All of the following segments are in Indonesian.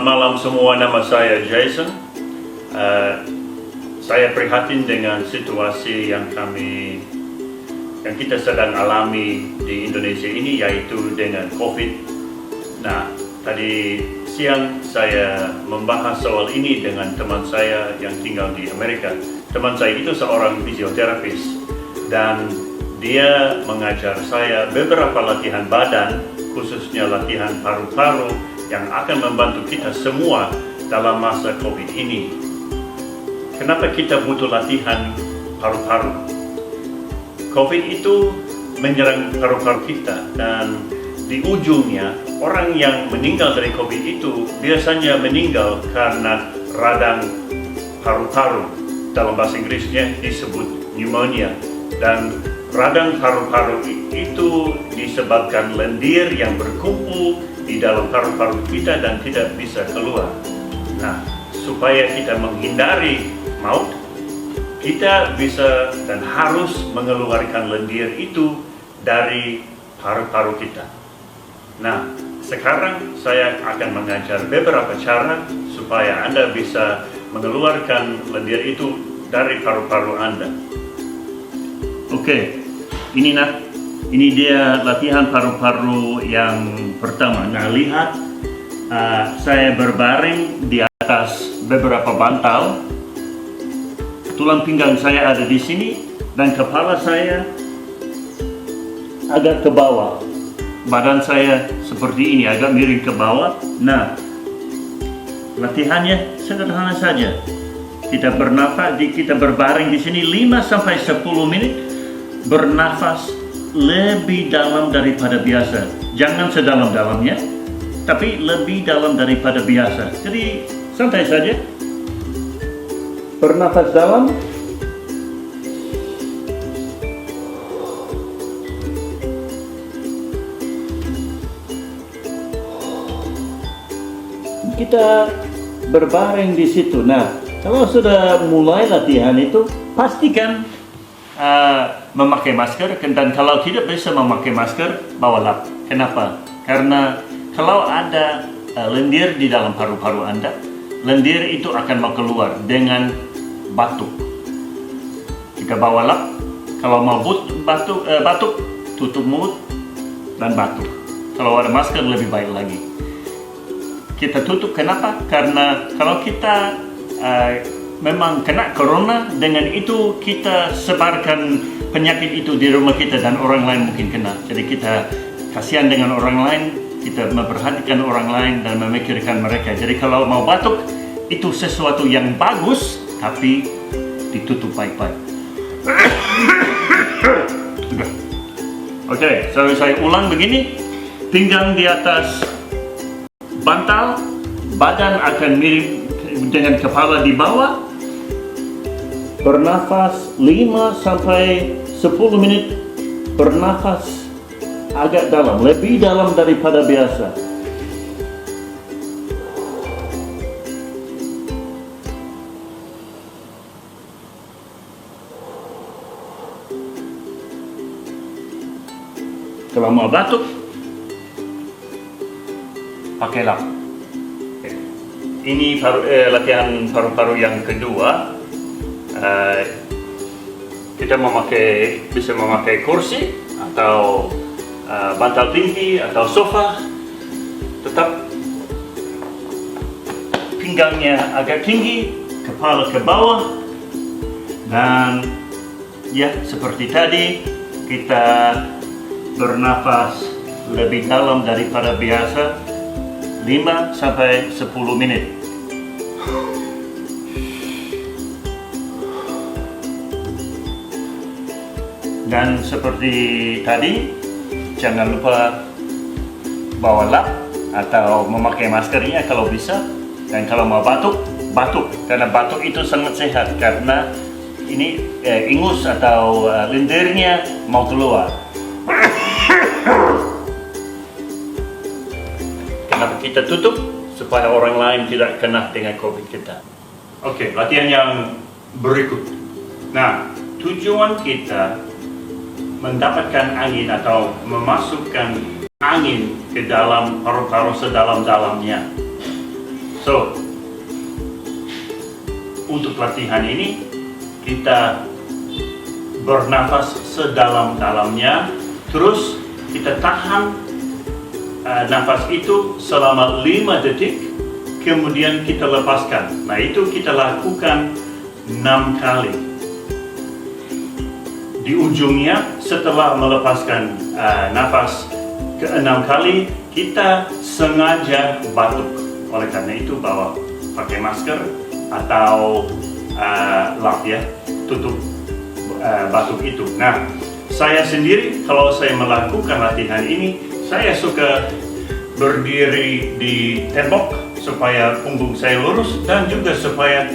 Selamat malam semua, nama saya Jason. Saya prihatin dengan situasi yang kita sedang alami di Indonesia ini, yaitu dengan COVID. Nah, tadi siang saya membahas soal ini dengan teman saya yang tinggal di Amerika. Teman saya itu seorang fisioterapis dan dia mengajar saya beberapa latihan badan, khususnya latihan paru-paru yang akan membantu kita semua dalam masa COVID ini. Kenapa kita butuh latihan paru-paru? COVID itu menyerang paru-paru kita, dan di ujungnya orang yang meninggal dari COVID itu biasanya meninggal karena radang paru-paru. Dalam bahasa Inggrisnya disebut pneumonia, dan radang paru-paru itu disebabkan lendir yang berkumpul di dalam paru-paru kita dan tidak bisa keluar. Nah, supaya kita menghindari maut, kita bisa dan harus mengeluarkan lendir itu dari paru-paru kita. Nah, sekarang saya akan mengajar beberapa cara supaya Anda bisa mengeluarkan lendir itu dari paru-paru Anda. Oke, ini dia latihan paru-paru yang pertama. Nah, lihat, saya berbaring di atas beberapa bantal. Tulang pinggang saya ada di sini dan kepala saya agak ke bawah. Badan saya seperti ini, agak miring ke bawah. Nah, latihannya sederhana saja. Kita bernafas, kita berbaring di sini 5-10 menit, bernafas lebih dalam daripada biasa. Jangan sedalam-dalamnya, tapi lebih dalam daripada biasa. Jadi santai saja. Bernafas dalam. Kita berbaring di situ. Nah, kalau sudah mulai latihan itu, pastikan memakai masker, dan kalau tidak bisa memakai masker, bawa lap. Kenapa? Karena kalau ada lendir di dalam paru-paru Anda, lendir itu akan mau keluar dengan batuk. Jika bawa lap, kalau mau batuk, tutup mulut dan batuk. Kalau ada masker lebih baik lagi. Kita tutup, kenapa? Karena kalau kita memang kena corona, dengan itu kita sebarkan penyakit itu di rumah kita dan orang lain mungkin kena. Jadi kita kasihan dengan orang lain, kita memperhatikan orang lain dan memikirkan mereka. Jadi kalau mau batuk, itu sesuatu yang bagus, tapi ditutup baik-baik. Sudah. Oke, saya ulang begini. Pinggang di atas bantal, badan akan miring dengan kepala di bawah. Bernafas 5-10 menit, bernafas agak dalam, lebih dalam daripada biasa. Kalau mau batuk, pakai lap. Ini latihan paru-paru yang kedua. Kita bisa memakai kursi atau bantal tinggi atau sofa. Tetap pinggangnya agak tinggi, kepala ke bawah, dan ya seperti tadi, kita bernafas lebih dalam daripada biasa 5-10 menit. Dan seperti tadi, jangan lupa bawa lap atau memakai maskernya kalau bisa. Dan kalau mau batuk, karena batuk itu sangat sehat, karena ini ingus atau lendirnya mau keluar. Kenapa kita tutup? Supaya orang lain tidak kena dengan COVID kita. Oke, latihan yang berikut. Nah, tujuan kita mendapatkan angin atau memasukkan angin ke dalam paru-paru sedalam-dalamnya. So, untuk latihan ini kita bernafas sedalam-dalamnya, terus kita tahan nafas itu selama 5 detik, kemudian kita lepaskan. Nah, itu kita lakukan 6 kali. Di ujungnya, setelah melepaskan nafas ke-6 kali, kita sengaja batuk. Oleh karena itu, bawa pakai masker atau lap ya, tutup batuk itu. Nah, saya sendiri kalau saya melakukan latihan ini, saya suka berdiri di tembok supaya punggung saya lurus, dan juga supaya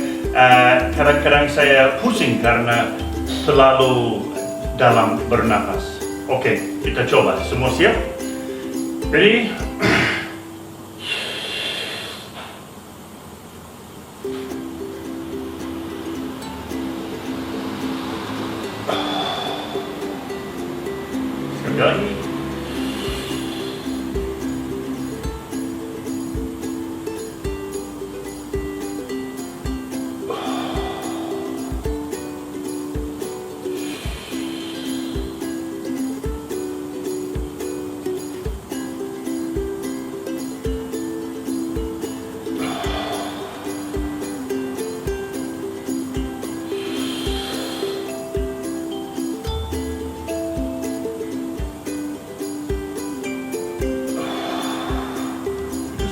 kadang-kadang saya pusing karena terlalu dalam bernafas. Oke, kita coba. Semua siap? Ready? Sekali lagi.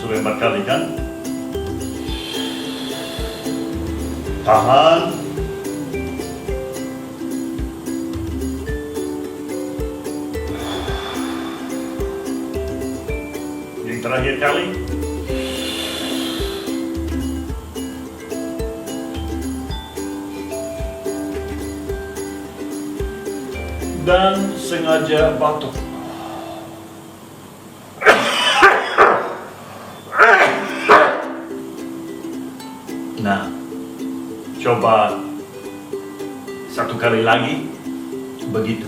Sampai 4 kali kan? Tahan. Yang terakhir kali. Dan sengaja batuk. Nah, coba 1 kali lagi, begitu.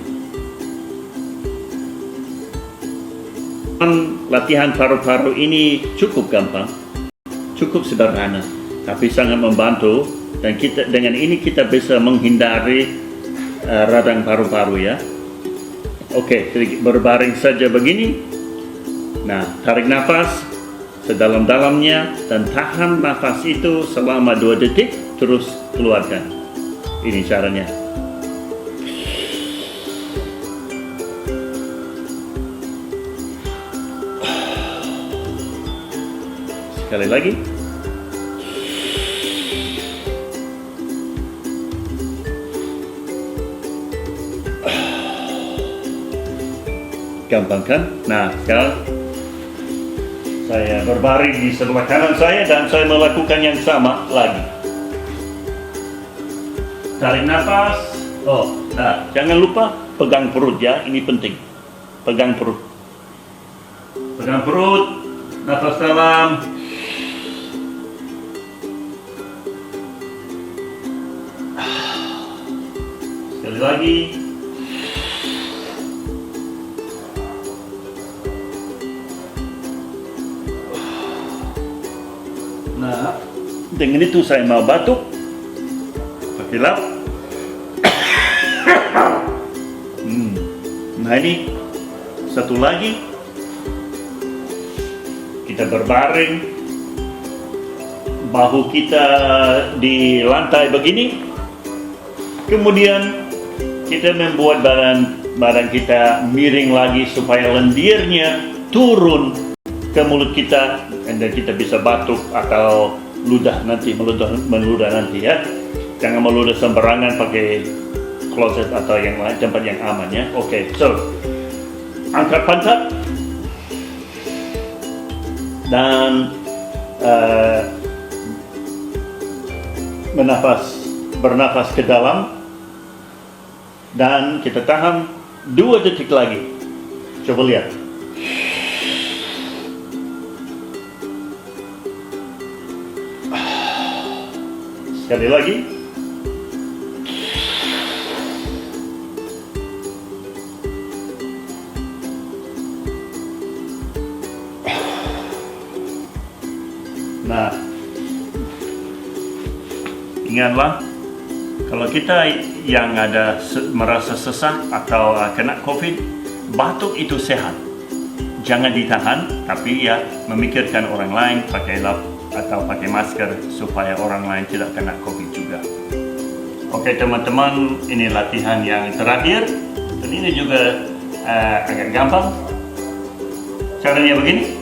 Latihan paru-paru ini cukup gampang, cukup sederhana, tapi sangat membantu, dan dengan ini kita bisa menghindari radang paru-paru ya. Oke, jadi berbaring saja begini. Nah, tarik nafas sedalam-dalamnya dan tahan nafas itu selama 2 detik, terus keluarkan. Ini caranya. Sekali lagi. Gampang kan? Nah, sekarang saya berbaring di sebelah kanan saya dan saya melakukan yang sama lagi. Tarik nafas. Oh, nah, jangan lupa pegang perut ya, ini penting. Pegang perut. Pegang perut, nafas dalam. Sekali lagi. Nah, dengan itu saya mau batuk, pakai lap. Nah, ini satu lagi, kita berbaring, bahu kita di lantai begini, kemudian kita membuat badan kita miring lagi supaya lendirnya turun ke mulut kita, dan kita bisa batuk atau ludah nanti, meludah nanti ya. Jangan meludah sembarangan, pakai kloset atau yang lain, tempat yang aman ya. Oke, so angkat pantat dan bernafas ke dalam, dan kita tahan 2 detik lagi. Coba lihat. Sekali lagi. Nah, Ingatlah, kalau kita yang ada merasa sesak atau kena COVID, batuk itu sehat. Jangan ditahan, tapi ya memikirkan orang lain, pakai lap atau pakai masker supaya orang lain tidak kena COVID juga. Oke teman-teman, ini latihan yang terakhir dan ini juga agak gampang. Caranya begini,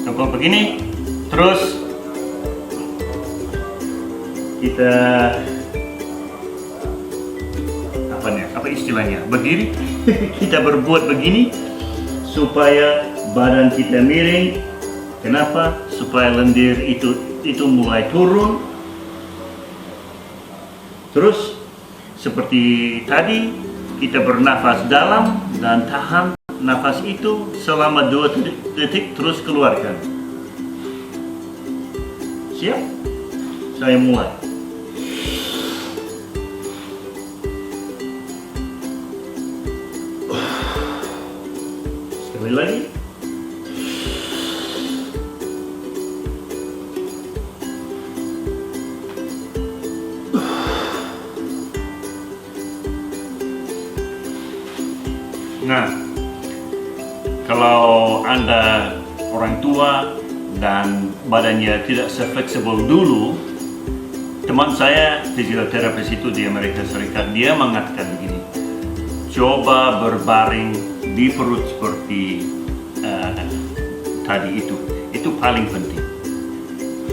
cukup begini, terus kita apa istilahnya, berdiri. Kita berbuat begini supaya badan kita miring. Kenapa? Supaya lendir itu mulai turun. Terus seperti tadi, kita bernafas dalam dan tahan nafas itu selama 2 detik, terus keluarkan. Siap? Saya mulai. Sekali lagi. Nah, kalau Anda orang tua dan badannya tidak se-fleksibel dulu, teman saya fisioterapis itu di Amerika Serikat, dia mengatakan begini, coba berbaring di perut seperti tadi itu paling penting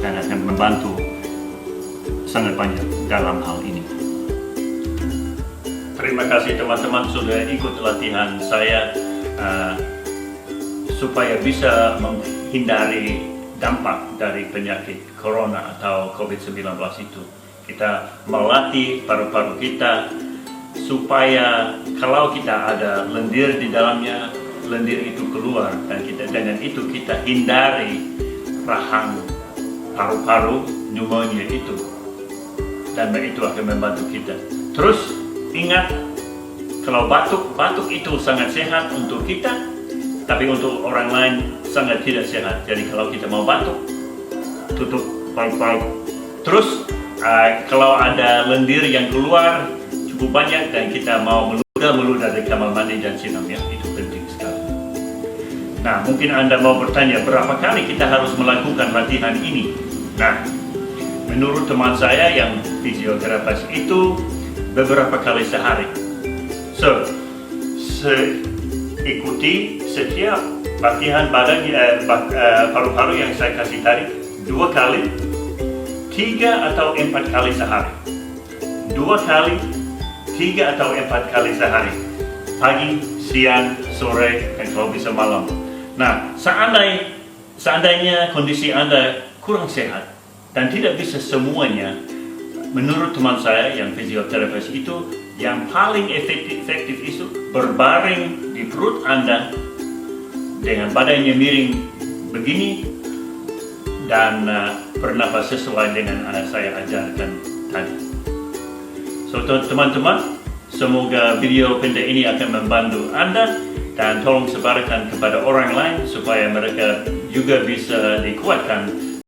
dan akan membantu sangat banyak dalam hal ini. Terima kasih teman-teman sudah ikut latihan saya supaya bisa menghindari dampak dari penyakit corona atau COVID-19 itu. Kita melatih paru-paru kita supaya kalau kita ada lendir di dalamnya, lendir itu keluar dan dengan itu kita hindari rahang paru-paru pneumonia itu, dan itu akan membantu kita. Terus ingat, kalau batuk itu sangat sehat untuk kita, tapi untuk orang lain sangat tidak sehat. Jadi kalau kita mau batuk, tutup paru-paru. Terus kalau ada lendir yang keluar cukup banyak dan kita mau meludah dari kamar mandi dan siram, ya, itu penting sekali. Nah, mungkin Anda mau bertanya berapa kali kita harus melakukan latihan ini. Nah, menurut teman saya yang fisioterapis itu beberapa kali sehari. Ikuti setiap latihan badan paru-paru yang saya kasih tadi 2 kali, 3 atau 4 kali sehari. 2 kali, 3 atau 4 kali sehari. Pagi, siang, sore, dan kalau bisa malam. Nah, seandainya kondisi Anda kurang sehat dan tidak bisa semuanya, menurut teman saya yang fisioterapis itu, yang paling efektif itu berbaring di perut Anda dengan badannya miring begini dan bernafas sesuai dengan saya ajarkan tadi. So teman-teman, semoga video pendek ini akan membantu Anda dan tolong sebarkan kepada orang lain supaya mereka juga bisa dikuatkan